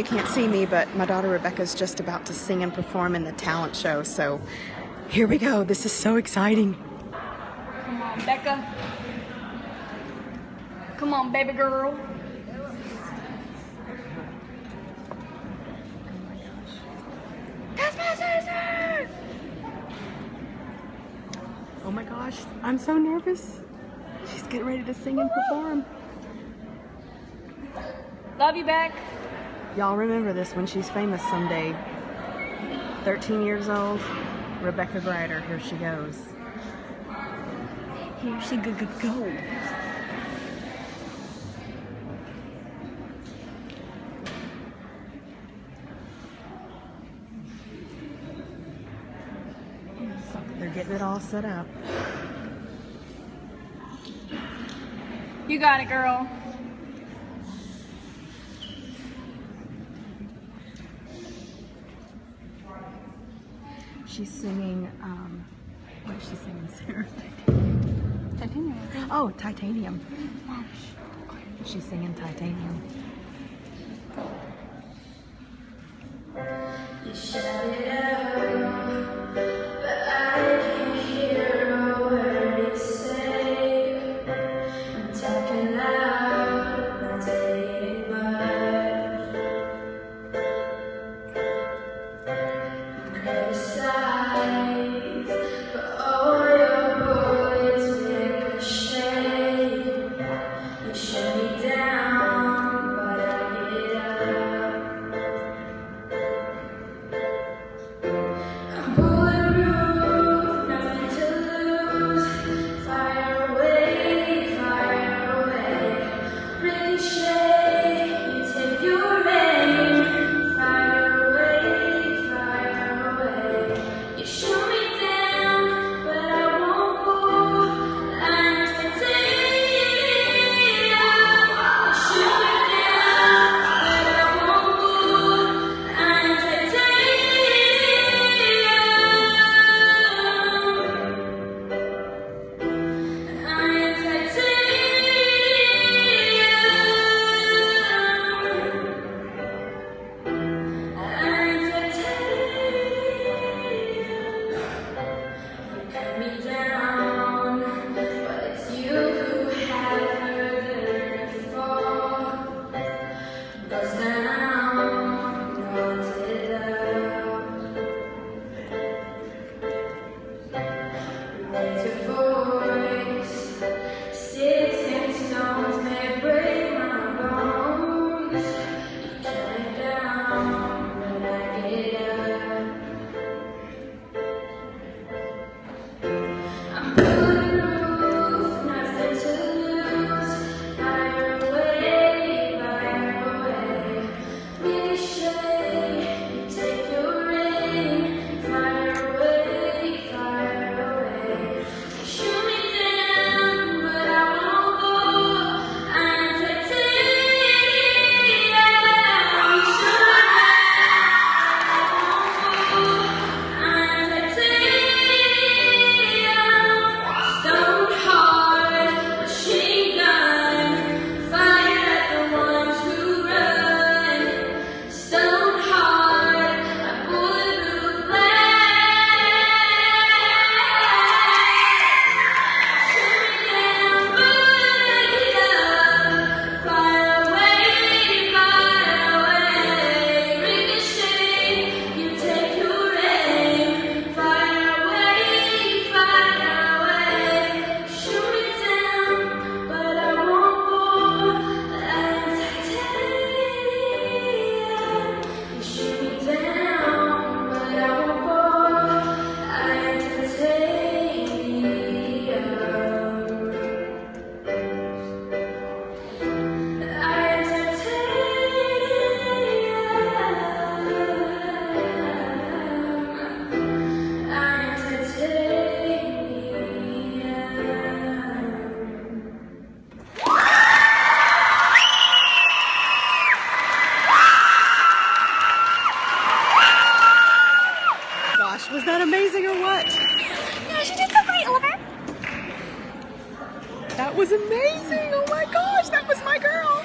you can't see me, but my daughter Rebecca's just about to sing and perform in the talent show. So here we go. This is so exciting. Come on, Becca. Come on, baby girl. That's my sister! Oh my gosh, I'm so nervous. She's getting ready to sing and perform. Love you, Beck. Y'all remember this when she's famous someday. 13 years old, Rebecca Grider, here she goes. Here she goes. They're getting it all set up. You got it, girl. She's singing, what is she singing, Sarah? Titanium. Oh, Titanium. She's singing Titanium. You shout it out, but I can't hear a word you say. I'm talking loud, not saying much. I'm criticized, but all your bullets ricochet. You shut me down, but I get up. I'm bulletproof, nothing to lose. Fire away, ricochet. You take your aim. Fire away. You shoot me down, but I won't move. I'm titanium. You shoot me down, but I won't move. I'm titanium. Sticks and stones may break my bones. You turn it down, but I get up. I'm bulletproof, nothing to lose. Fire away, ricochet. You take your aim. Fire away, you shoot me down, but I won't go. I'm titanium. You shoot me down, I'm titanium. Stone hard, machine gun, fire at the ones who run. Stone hard, a bulletproof glass. Was that amazing or what? Yeah, she did so great, Oliver. That was amazing. Oh my gosh, that was my girl.